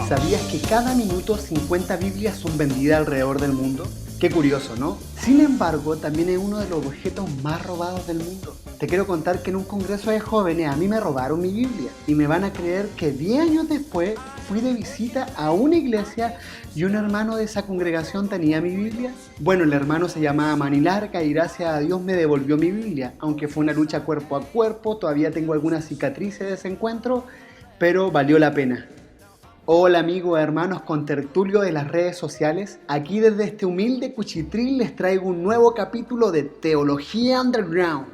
¿Sabías que cada minuto 50 Biblias son vendidas alrededor del mundo? Qué curioso, ¿no? Sin embargo, también es uno de los objetos más robados del mundo. Te quiero contar que en un congreso de jóvenes a mí me robaron mi Biblia y me van a creer que 10 años después fui de visita a una iglesia y un hermano de esa congregación tenía mi Biblia. Bueno, el hermano se llamaba Manilarca y gracias a Dios me devolvió mi Biblia, aunque fue una lucha cuerpo a cuerpo, todavía tengo algunas cicatrices de ese encuentro, pero valió la pena. Hola amigos, hermanos contertulios de las redes sociales, aquí desde este humilde cuchitril les traigo un nuevo capítulo de Teología Underground.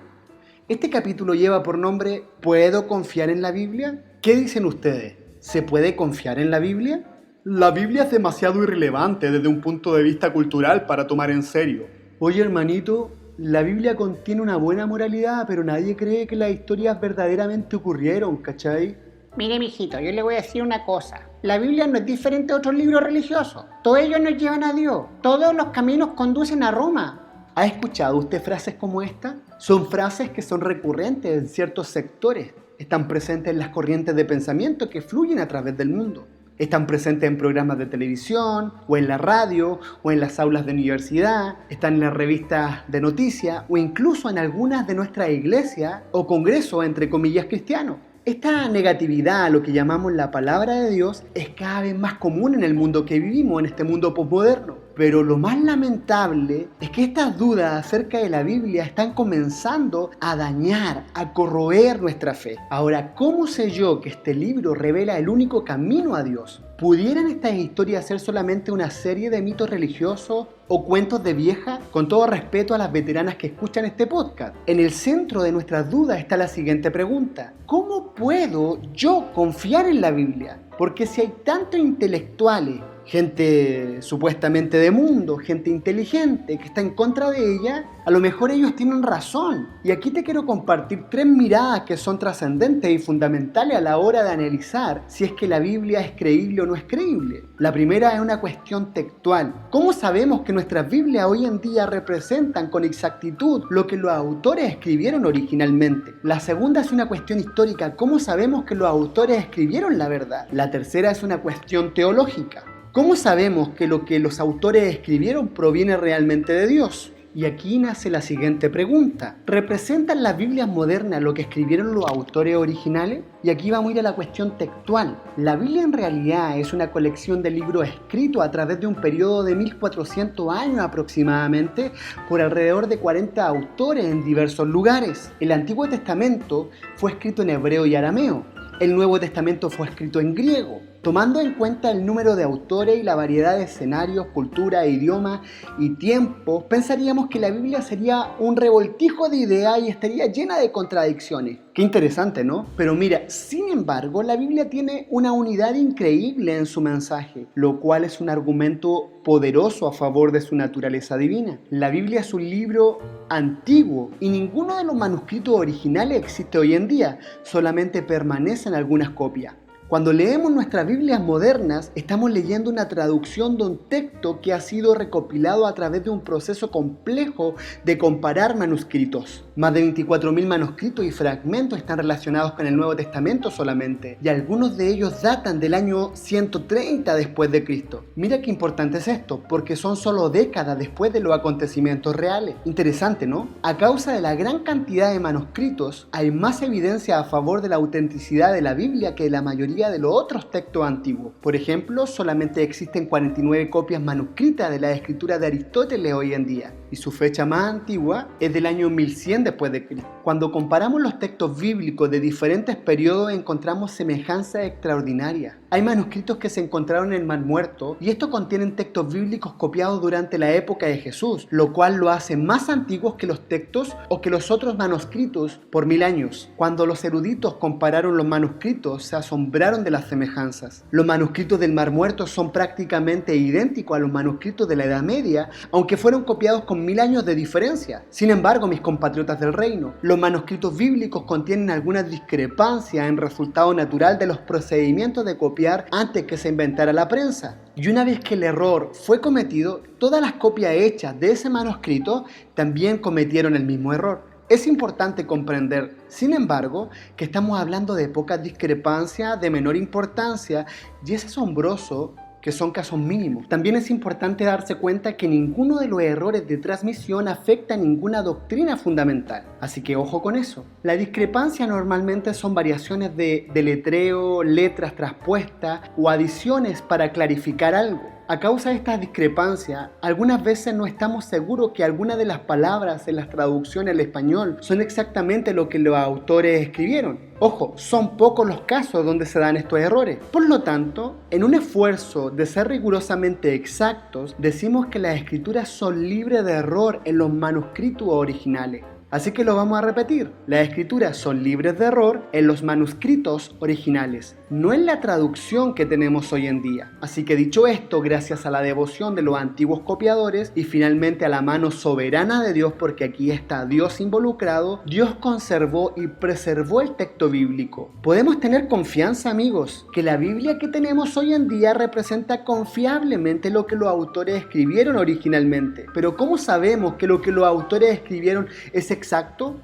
Este capítulo lleva por nombre ¿Puedo confiar en la Biblia? ¿Qué dicen ustedes? ¿Se puede confiar en la Biblia? La Biblia es demasiado irrelevante desde un punto de vista cultural para tomar en serio. Oye hermanito, la Biblia contiene una buena moralidad, pero nadie cree que las historias verdaderamente ocurrieron, ¿cachai? Mire, mijito, yo le voy a decir una cosa. La Biblia no es diferente a otros libros religiosos. Todos ellos nos llevan a Dios. Todos los caminos conducen a Roma. ¿Ha escuchado usted frases como esta? Son frases que son recurrentes en ciertos sectores. Están presentes en las corrientes de pensamiento que fluyen a través del mundo. Están presentes en programas de televisión, o en la radio, o en las aulas de universidad, están en las revistas de noticias, o incluso en algunas de nuestras iglesias o congresos, entre comillas, cristianos. Esta negatividad a lo que llamamos la palabra de Dios es cada vez más común en el mundo que vivimos, en este mundo posmoderno. Pero lo más lamentable es que estas dudas acerca de la Biblia están comenzando a dañar, a corroer nuestra fe. Ahora, ¿cómo sé yo que este libro revela el único camino a Dios? ¿Pudieran estas historias ser solamente una serie de mitos religiosos o cuentos de vieja? Con todo respeto a las veteranas que escuchan este podcast. En el centro de nuestras dudas está la siguiente pregunta. ¿Cómo puedo yo confiar en la Biblia? Porque si hay tantos intelectuales, gente supuestamente de mundo, gente inteligente que está en contra de ella, a lo mejor ellos tienen razón. Y aquí te quiero compartir 3 miradas que son trascendentes y fundamentales a la hora de analizar si es que la Biblia es creíble o no es creíble. La primera es una cuestión textual. ¿Cómo sabemos que nuestras Biblias hoy en día representan con exactitud lo que los autores escribieron originalmente? La segunda es una cuestión histórica. ¿Cómo sabemos que los autores escribieron la verdad? La tercera es una cuestión teológica. ¿Cómo sabemos que lo que los autores escribieron proviene realmente de Dios? Y aquí nace la siguiente pregunta. ¿Representan las Biblias modernas lo que escribieron los autores originales? Y aquí vamos a ir a la cuestión textual. La Biblia en realidad es una colección de libros escritos a través de un periodo de 1400 años aproximadamente por alrededor de 40 autores en diversos lugares. El Antiguo Testamento fue escrito en hebreo y arameo. El Nuevo Testamento fue escrito en griego. Tomando en cuenta el número de autores y la variedad de escenarios, cultura, idiomas y tiempos, pensaríamos que la Biblia sería un revoltijo de ideas y estaría llena de contradicciones. Qué interesante, ¿no? Pero mira, sin embargo, la Biblia tiene una unidad increíble en su mensaje, lo cual es un argumento poderoso a favor de su naturaleza divina. La Biblia es un libro antiguo y ninguno de los manuscritos originales existe hoy en día, solamente permanecen algunas copias. Cuando leemos nuestras Biblias modernas, estamos leyendo una traducción de un texto que ha sido recopilado a través de un proceso complejo de comparar manuscritos. Más de 24.000 manuscritos y fragmentos están relacionados con el Nuevo Testamento solamente, y algunos de ellos datan del año 130 después de Cristo. Mira qué importante es esto, porque son solo décadas después de los acontecimientos reales. Interesante, ¿no? A causa de la gran cantidad de manuscritos, hay más evidencia a favor de la autenticidad de la Biblia que de la mayoría de los otros textos antiguos. Por ejemplo, solamente existen 49 copias manuscritas de la escritura de Aristóteles hoy en día, y su fecha más antigua es del año 1100 después de Cristo. Cuando comparamos los textos bíblicos de diferentes periodos, encontramos semejanzas extraordinarias. Hay manuscritos que se encontraron en el Mar Muerto, y estos contienen textos bíblicos copiados durante la época de Jesús, lo cual lo hace más antiguos que los textos o que los otros manuscritos por 1000 años. Cuando los eruditos compararon los manuscritos, se asombraron de las semejanzas. Los manuscritos del Mar Muerto son prácticamente idénticos a los manuscritos de la Edad Media, aunque fueron copiados con 1000 años de diferencia. Sin embargo, mis compatriotas del reino, los manuscritos bíblicos contienen algunas discrepancias en resultado natural de los procedimientos de copiar antes que se inventara la prensa. Y una vez que el error fue cometido, todas las copias hechas de ese manuscrito también cometieron el mismo error. Es importante comprender, sin embargo, que estamos hablando de pocas discrepancias de menor importancia y es asombroso que son casos mínimos. También es importante darse cuenta que ninguno de los errores de transmisión afecta a ninguna doctrina fundamental. Así que ojo con eso. La discrepancia normalmente son variaciones de letreo, letras traspuestas o adiciones para clarificar algo. A causa de estas discrepancias, algunas veces no estamos seguros que algunas de las palabras en las traducciones al español son exactamente lo que los autores escribieron. Ojo, son pocos los casos donde se dan estos errores. Por lo tanto, en un esfuerzo de ser rigurosamente exactos, decimos que las escrituras son libres de error en los manuscritos originales. Así que lo vamos a repetir. Las escrituras son libres de error en los manuscritos originales, no en la traducción que tenemos hoy en día. Así que dicho esto, gracias a la devoción de los antiguos copiadores y finalmente a la mano soberana de Dios, porque aquí está Dios involucrado, Dios conservó y preservó el texto bíblico. Podemos tener confianza, amigos, que la Biblia que tenemos hoy en día representa confiablemente lo que los autores escribieron originalmente. Pero ¿cómo sabemos que lo que los autores escribieron es exacto?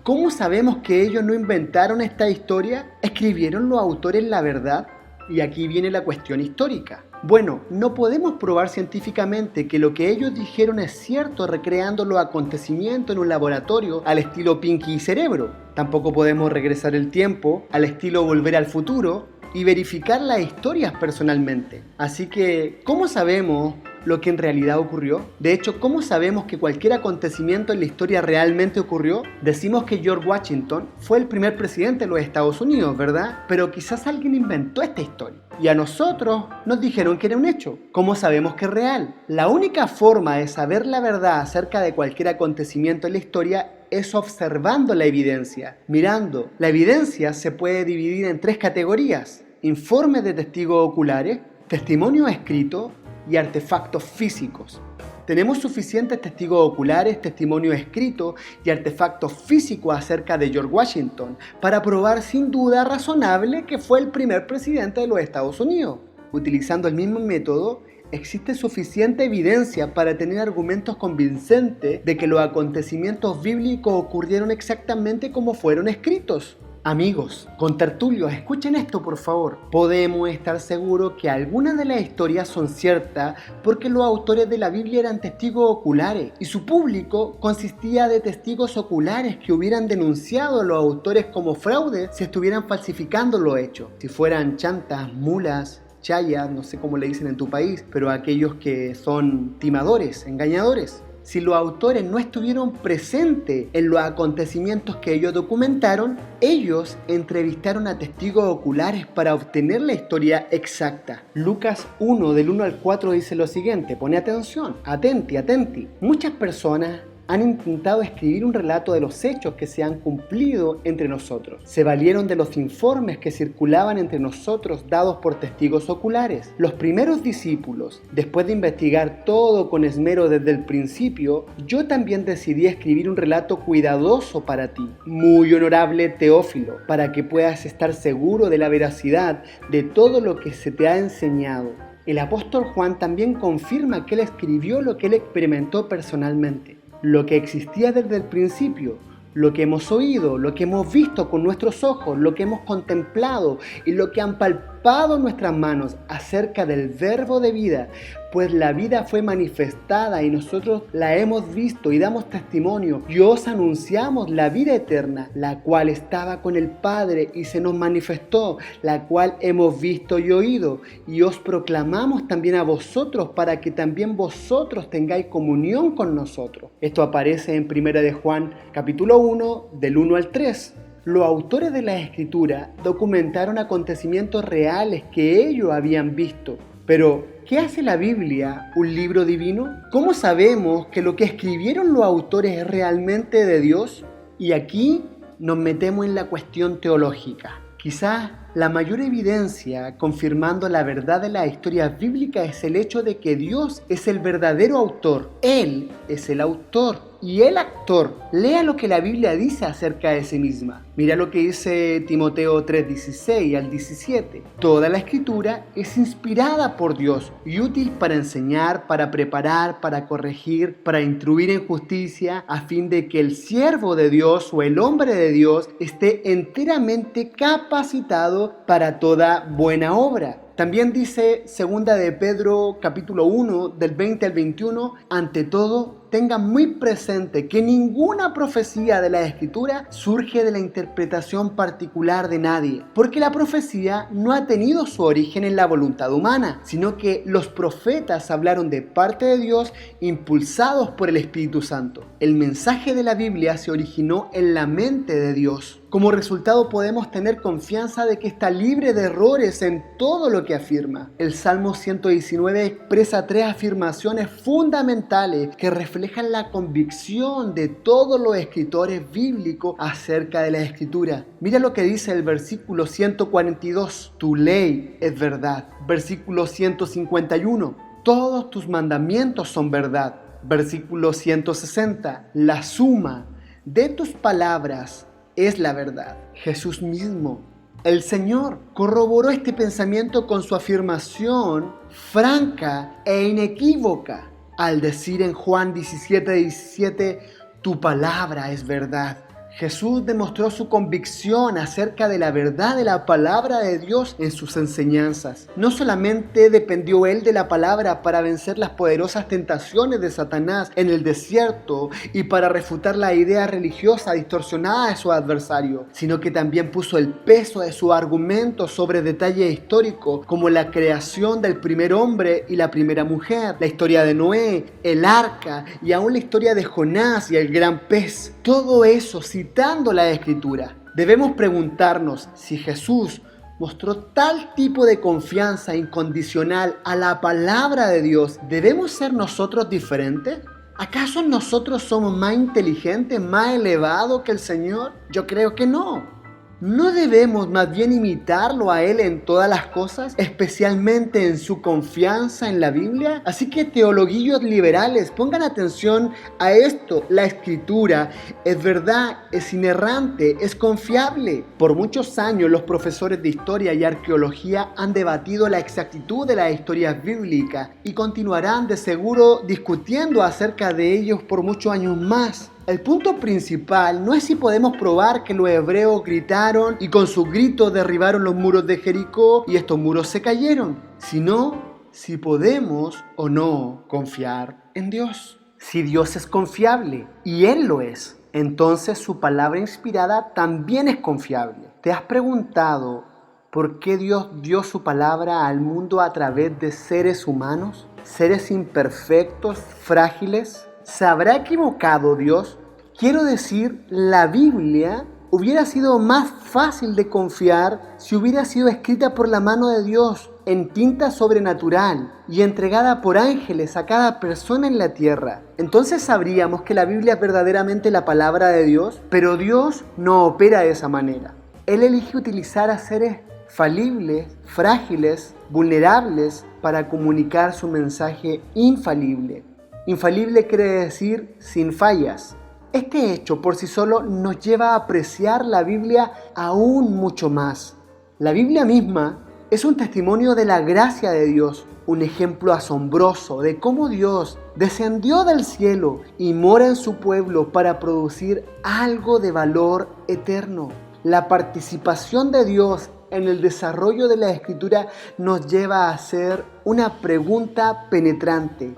¿Cómo sabemos que ellos no inventaron esta historia? ¿Escribieron los autores la verdad? Y aquí viene la cuestión histórica. Bueno, no podemos probar científicamente que lo que ellos dijeron es cierto recreando los acontecimientos en un laboratorio al estilo Pinky y Cerebro. Tampoco podemos regresar el tiempo al estilo Volver al Futuro y verificar las historias personalmente. Así que, ¿cómo sabemos lo que en realidad ocurrió? De hecho, ¿cómo sabemos que cualquier acontecimiento en la historia realmente ocurrió? Decimos que George Washington fue el primer presidente de los Estados Unidos, ¿verdad? Pero quizás alguien inventó esta historia y a nosotros nos dijeron que era un hecho. ¿Cómo sabemos que es real? La única forma de saber la verdad acerca de cualquier acontecimiento en la historia es observando la evidencia, mirando. La evidencia se puede dividir en 3 categorías: informes de testigos oculares, testimonio escrito y artefactos físicos. Tenemos suficientes testigos oculares, testimonio escrito y artefactos físicos acerca de George Washington para probar sin duda razonable que fue el primer presidente de los Estados Unidos. Utilizando el mismo método, existe suficiente evidencia para tener argumentos convincentes de que los acontecimientos bíblicos ocurrieron exactamente como fueron escritos. Amigos, contertulios, escuchen esto por favor. Podemos estar seguros que algunas de las historias son ciertas porque los autores de la Biblia eran testigos oculares y su público consistía de testigos oculares que hubieran denunciado a los autores como fraude si estuvieran falsificando los hechos. Si fueran chantas, mulas, chayas, no sé cómo le dicen en tu país, pero aquellos que son timadores, engañadores. Si los autores no estuvieron presentes en los acontecimientos que ellos documentaron, ellos entrevistaron a testigos oculares para obtener la historia exacta. Lucas 1, del 1 al 4 dice lo siguiente, pone atención, atenti. Muchas personas han intentado escribir un relato de los hechos que se han cumplido entre nosotros. Se valieron de los informes que circulaban entre nosotros dados por testigos oculares. Los primeros discípulos, después de investigar todo con esmero desde el principio, yo también decidí escribir un relato cuidadoso para ti, muy honorable Teófilo, para que puedas estar seguro de la veracidad de todo lo que se te ha enseñado. El apóstol Juan también confirma que él escribió lo que él experimentó personalmente. Lo que existía desde el principio, lo que hemos oído, lo que hemos visto con nuestros ojos, lo que hemos contemplado y lo que han palpado nuestras manos acerca del verbo de vida, pues la vida fue manifestada y nosotros la hemos visto y damos testimonio y os anunciamos la vida eterna, la cual estaba con el Padre y se nos manifestó, la cual hemos visto y oído, y os proclamamos también a vosotros para que también vosotros tengáis comunión con nosotros. Esto aparece en 1 de Juan capítulo 1 del 1 al 3. Los autores de la Escritura documentaron acontecimientos reales que ellos habían visto. Pero, ¿qué hace la Biblia un libro divino? ¿Cómo sabemos que lo que escribieron los autores es realmente de Dios? Y aquí nos metemos en la cuestión teológica. Quizás la mayor evidencia confirmando la verdad de las historias bíblicas es el hecho de que Dios es el verdadero autor. Él es el autor y el actor lea lo que la Biblia dice acerca de sí misma. Mira lo que dice Timoteo 3:16 al 17. Toda la escritura es inspirada por Dios y útil para enseñar, para preparar, para corregir, para instruir en justicia, a fin de que el siervo de Dios o el hombre de Dios esté enteramente capacitado para toda buena obra. También dice 2 de Pedro capítulo 1 del 20 al 21, ante todo, tengan muy presente que ninguna profecía de la Escritura surge de la interpretación particular de nadie, porque la profecía no ha tenido su origen en la voluntad humana, sino que los profetas hablaron de parte de Dios impulsados por el Espíritu Santo. El mensaje de la Biblia se originó en la mente de Dios. Como resultado podemos tener confianza de que está libre de errores en todo lo que afirma. El Salmo 119 expresa 3 afirmaciones fundamentales que reflejan la convicción de todos los escritores bíblicos acerca de la Escritura. Mira lo que dice el versículo 142, tu ley es verdad. Versículo 151, todos tus mandamientos son verdad. Versículo 160, la suma de tus palabras es la verdad. Jesús mismo, el Señor, corroboró este pensamiento con su afirmación franca e inequívoca al decir en Juan 17:17, tu palabra es verdad. Jesús demostró su convicción acerca de la verdad de la palabra de Dios en sus enseñanzas. No solamente dependió él de la palabra para vencer las poderosas tentaciones de Satanás en el desierto y para refutar la idea religiosa distorsionada de su adversario, sino que también puso el peso de su argumento sobre detalles históricos como la creación del primer hombre y la primera mujer, la historia de Noé, el arca y aún la historia de Jonás y el gran pez. Todo eso citando la Escritura. Debemos preguntarnos si Jesús mostró tal tipo de confianza incondicional a la palabra de Dios. ¿Debemos ser nosotros diferentes? ¿Acaso nosotros somos más inteligentes, más elevados que el Señor? Yo creo que no. ¿No debemos más bien imitarlo a Él en todas las cosas, especialmente en su confianza en la Biblia? Así que teologuillos liberales, pongan atención a esto. La Escritura es verdad, es inerrante, es confiable. Por muchos años los profesores de historia y arqueología han debatido la exactitud de las historias bíblicas y continuarán de seguro discutiendo acerca de ellos por muchos años más. El punto principal no es si podemos probar que los hebreos gritaron y con sus gritos derribaron los muros de Jericó y estos muros se cayeron, sino si podemos o no confiar en Dios. Si Dios es confiable, y Él lo es, entonces su palabra inspirada también es confiable. ¿Te has preguntado por qué Dios dio su palabra al mundo a través de seres humanos? ¿Seres imperfectos, frágiles? ¿Se habrá equivocado Dios? Quiero decir, la Biblia hubiera sido más fácil de confiar si hubiera sido escrita por la mano de Dios en tinta sobrenatural y entregada por ángeles a cada persona en la tierra. Entonces sabríamos que la Biblia es verdaderamente la palabra de Dios, pero Dios no opera de esa manera. Él elige utilizar a seres falibles, frágiles, vulnerables para comunicar su mensaje infalible. Infalible quiere decir sin fallas. Este hecho por sí solo nos lleva a apreciar la Biblia aún mucho más. La Biblia misma es un testimonio de la gracia de Dios, un ejemplo asombroso de cómo Dios descendió del cielo y mora en su pueblo para producir algo de valor eterno. La participación de Dios en el desarrollo de la Escritura nos lleva a hacer una pregunta penetrante.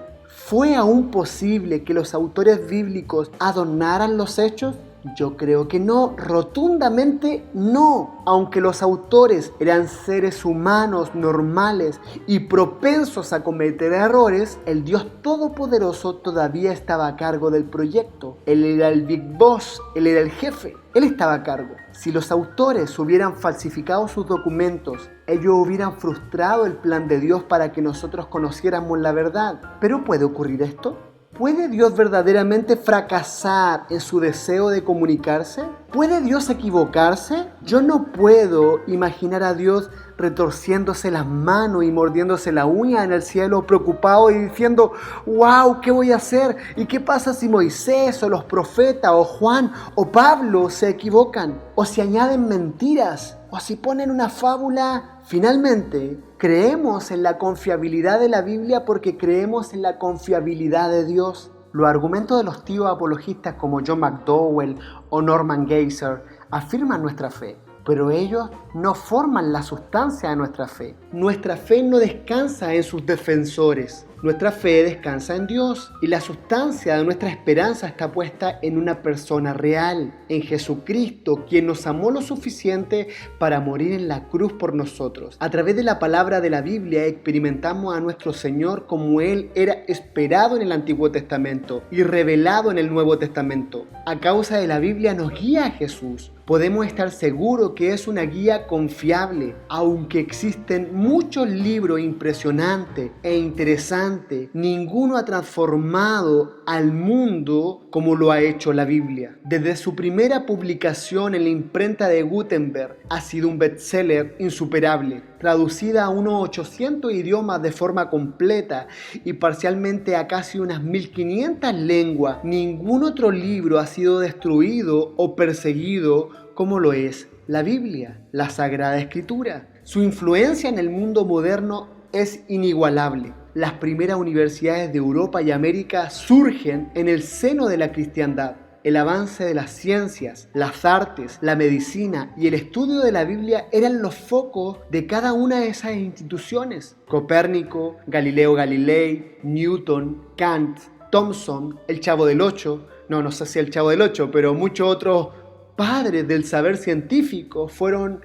¿Fue aún posible que los autores bíblicos adornaran los hechos? Yo creo que no, rotundamente no. Aunque los autores eran seres humanos normales y propensos a cometer errores, el Dios Todopoderoso todavía estaba a cargo del proyecto. Él era el Big Boss, Él era el jefe, Él estaba a cargo. Si los autores hubieran falsificado sus documentos, ellos hubieran frustrado el plan de Dios para que nosotros conociéramos la verdad. ¿Pero puede ocurrir esto? ¿Puede Dios verdaderamente fracasar en su deseo de comunicarse? ¿Puede Dios equivocarse? Yo no puedo imaginar a Dios retorciéndose las manos y mordiéndose la uña en el cielo, preocupado y diciendo, wow, ¿qué voy a hacer? ¿Y qué pasa si Moisés o los profetas o Juan o Pablo se equivocan? O si añaden mentiras, o si ponen una fábula. Finalmente, creemos en la confiabilidad de la Biblia porque creemos en la confiabilidad de Dios. Los argumentos de los tíos apologistas como John McDowell o Norman Geisler afirman nuestra fe, pero ellos no forman la sustancia de nuestra fe. Nuestra fe no descansa en sus defensores. Nuestra fe descansa en Dios y la sustancia de nuestra esperanza está puesta en una persona real, en Jesucristo, quien nos amó lo suficiente para morir en la cruz por nosotros. A través de la palabra de la Biblia experimentamos a nuestro Señor como Él era esperado en el Antiguo Testamento y revelado en el Nuevo Testamento. A causa de la Biblia nos guía a Jesús. Podemos estar seguros que es una guía confiable, aunque existen muchos libros impresionantes e interesantes. Ninguno ha transformado al mundo como lo ha hecho la Biblia. Desde su primera publicación en la imprenta de Gutenberg ha sido un bestseller insuperable, traducida a unos 800 idiomas de forma completa y parcialmente a casi unas 1500 lenguas. Ningún otro libro ha sido destruido o perseguido como lo es la Biblia, la Sagrada Escritura. Su influencia en el mundo moderno es inigualable. Las primeras universidades de Europa y América surgen en el seno de la cristiandad. El avance de las ciencias, las artes, la medicina y el estudio de la Biblia eran los focos de cada una de esas instituciones. Copérnico, Galileo Galilei, Newton, Kant, Thomson, el Chavo del Ocho, no sé si el Chavo del Ocho, pero muchos otros padres del saber científico fueron,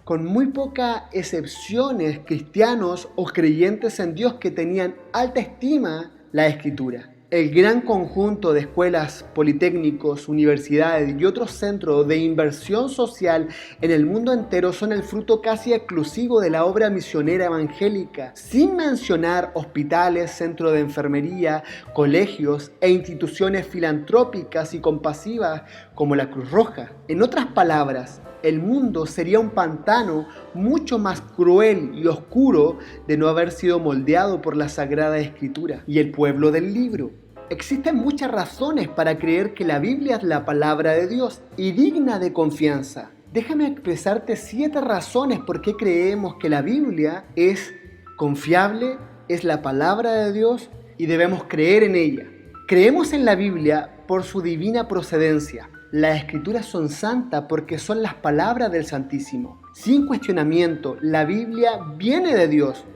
con muy pocas excepciones, cristianos o creyentes en Dios que tenían alta estima la Escritura. El gran conjunto de escuelas, politécnicos, universidades y otros centros de inversión social en el mundo entero son el fruto casi exclusivo de la obra misionera evangélica, sin mencionar hospitales, centros de enfermería, colegios e instituciones filantrópicas y compasivas como la Cruz Roja. En otras palabras, el mundo sería un pantano mucho más cruel y oscuro de no haber sido moldeado por la Sagrada Escritura y el pueblo del libro. Existen muchas razones para creer que la Biblia es la palabra de Dios y digna de confianza. Déjame expresarte 7 razones por qué creemos que la Biblia es confiable, es la palabra de Dios y debemos creer en ella. Creemos en la Biblia por su divina procedencia. Las Escrituras son santas porque son las palabras del Santísimo. Sin cuestionamiento, la Biblia viene de Dios.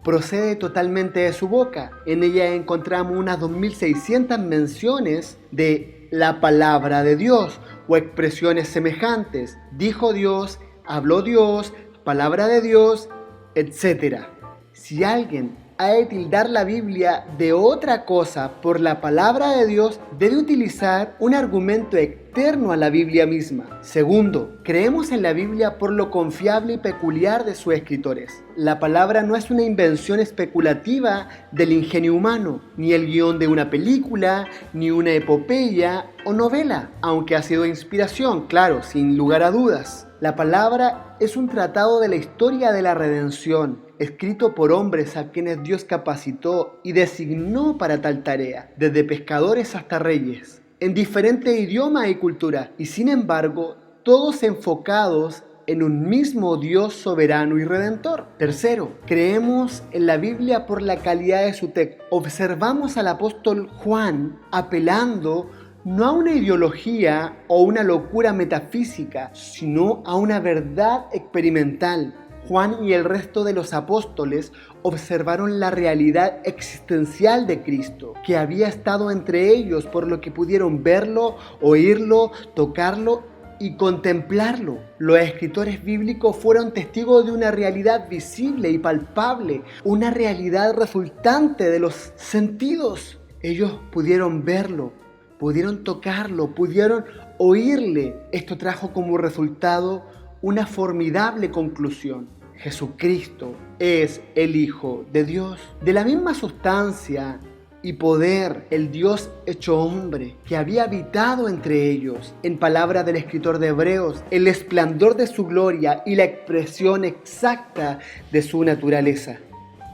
Procede totalmente de su boca. En ella encontramos unas 2600 menciones de la palabra de Dios o expresiones semejantes. Dijo Dios, habló Dios, palabra de Dios, etc. Si alguien ha de tildar la Biblia de otra cosa por la palabra de Dios, debe utilizar un argumento externo a la Biblia misma. Segundo, creemos en la Biblia por lo confiable y peculiar de sus escritores. La palabra no es una invención especulativa del ingenio humano, ni el guión de una película, ni una epopeya o novela, aunque ha sido inspiración, claro, sin lugar a dudas. La palabra es un tratado de la historia de la redención, escrito por hombres a quienes Dios capacitó y designó para tal tarea, desde pescadores hasta reyes, en diferentes idiomas y culturas, y sin embargo, todos enfocados en un mismo Dios soberano y redentor. Tercero, creemos en la Biblia por la calidad de su texto. Observamos al apóstol Juan apelando no a una ideología o una locura metafísica, sino a una verdad experimental. Juan y el resto de los apóstoles observaron la realidad existencial de Cristo, que había estado entre ellos, por lo que pudieron verlo, oírlo, tocarlo y contemplarlo. Los escritores bíblicos fueron testigos de una realidad visible y palpable, una realidad resultante de los sentidos. Ellos pudieron verlo, pudieron tocarlo, pudieron oírle. Esto trajo como resultado una formidable conclusión. Jesucristo es el Hijo de Dios. De la misma sustancia y poder, el Dios hecho hombre, que había habitado entre ellos. En palabras del escritor de Hebreos, el esplendor de su gloria y la expresión exacta de su naturaleza.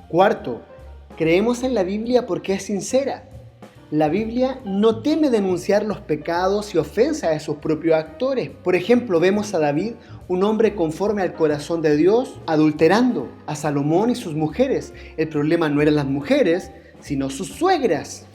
Cuarto, creemos en la Biblia porque es sincera. La Biblia no teme denunciar los pecados y ofensas de sus propios actores. Por ejemplo, vemos a David, un hombre conforme al corazón de Dios, adulterando a Salomón y sus mujeres. El problema no eran las mujeres, sino sus suegras.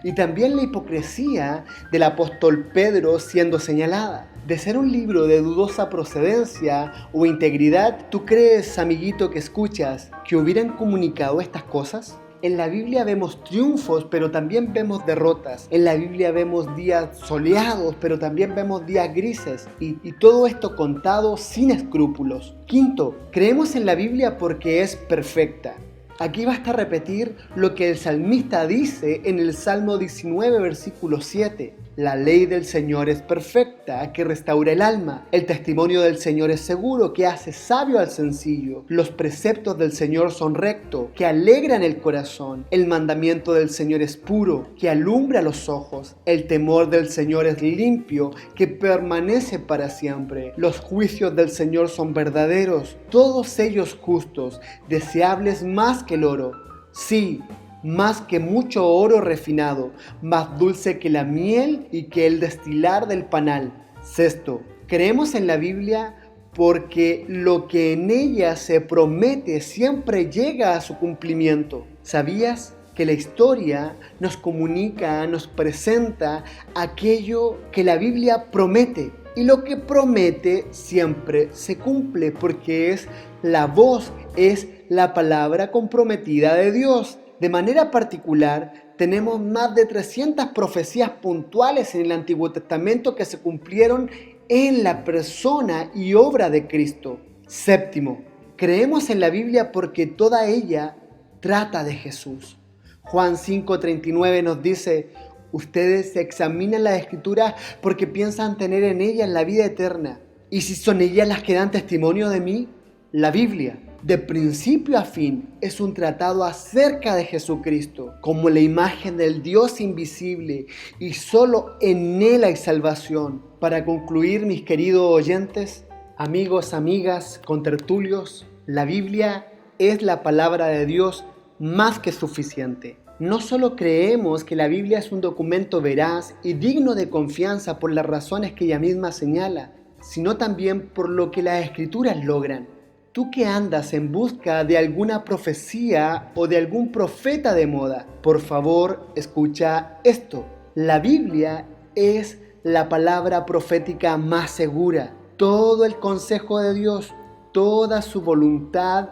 Y también la hipocresía del apóstol Pedro siendo señalada. De ser un libro de dudosa procedencia o integridad, ¿tú crees, amiguito que escuchas, que hubieran comunicado estas cosas? En la Biblia vemos triunfos, pero también vemos derrotas. En la Biblia vemos días soleados, pero también vemos días grises. Y todo esto contado sin escrúpulos. Quinto, creemos en la Biblia porque es perfecta. Aquí basta repetir lo que el salmista dice en el Salmo 19, versículo 7. La ley del Señor es perfecta, que restaura el alma. El testimonio del Señor es seguro, que hace sabio al sencillo. Los preceptos del Señor son rectos, que alegran el corazón. El mandamiento del Señor es puro, que alumbra los ojos. El temor del Señor es limpio, que permanece para siempre. Los juicios del Señor son verdaderos, todos ellos justos, deseables más que el oro. Sí, más que mucho oro refinado, más dulce que la miel y que el destilar del panal. Sexto, creemos en la Biblia porque lo que en ella se promete siempre llega a su cumplimiento. ¿Sabías que la historia nos comunica, nos presenta aquello que la Biblia promete? Y lo que promete siempre se cumple porque es la voz, es la palabra comprometida de Dios. De manera particular, tenemos más de 300 profecías puntuales en el Antiguo Testamento que se cumplieron en la persona y obra de Cristo. Séptimo, creemos en la Biblia porque toda ella trata de Jesús. Juan 5:39 nos dice: ustedes examinan las Escrituras porque piensan tener en ellas la vida eterna. ¿Y si son ellas las que dan testimonio de mí? La Biblia, de principio a fin, es un tratado acerca de Jesucristo, como la imagen del Dios invisible, y solo en Él hay salvación. Para concluir, mis queridos oyentes, amigos, amigas, contertulios, la Biblia es la palabra de Dios más que suficiente. No solo creemos que la Biblia es un documento veraz y digno de confianza por las razones que ella misma señala, sino también por lo que las Escrituras logran. Tú que andas en busca de alguna profecía o de algún profeta de moda, por favor, escucha esto. La Biblia es la palabra profética más segura. Todo el consejo de Dios, toda su voluntad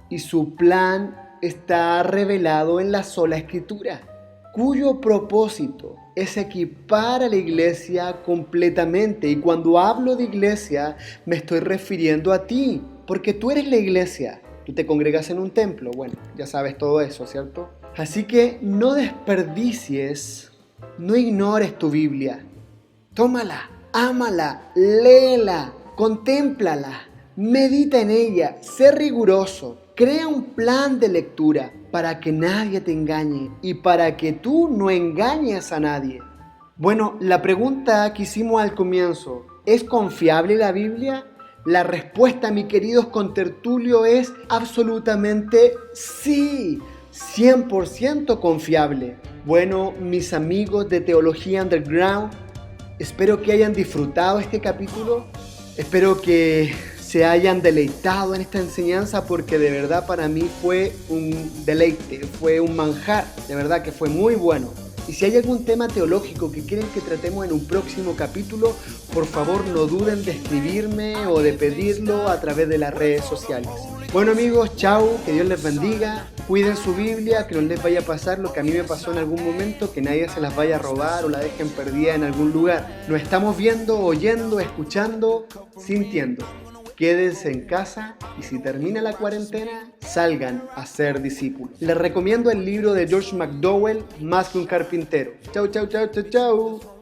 y su plan está revelado en la sola Escritura, cuyo propósito es equipar a la iglesia completamente. Y cuando hablo de iglesia, me estoy refiriendo a ti, porque tú eres la iglesia. Tú te congregas en un templo, bueno, ya sabes todo eso, ¿cierto? Así que no desperdicies, no ignores tu Biblia. Tómala, ámala, léela, contémplala, medita en ella, sé riguroso. Crea un plan de lectura para que nadie te engañe y para que tú no engañes a nadie. Bueno, la pregunta que hicimos al comienzo, ¿es confiable la Biblia? La respuesta, mi queridos contertulios, es absolutamente sí, 100% confiable. Bueno, mis amigos de Teología Underground, espero que hayan disfrutado este capítulo, espero que se hayan deleitado en esta enseñanza, porque de verdad para mí fue un deleite, fue un manjar, de verdad que fue muy bueno. Y si hay algún tema teológico que quieren que tratemos en un próximo capítulo, por favor no duden de escribirme o de pedirlo a través de las redes sociales. Bueno amigos, chao, que Dios les bendiga, cuiden su Biblia, que no les vaya a pasar lo que a mí me pasó en algún momento, que nadie se las vaya a robar o la dejen perdida en algún lugar. Nos estamos viendo, oyendo, escuchando, sintiendo. Quédense en casa y si termina la cuarentena, salgan a ser discípulos. Les recomiendo el libro de George McDowell, Más que un carpintero. Chau, chau, chau, chau, chau.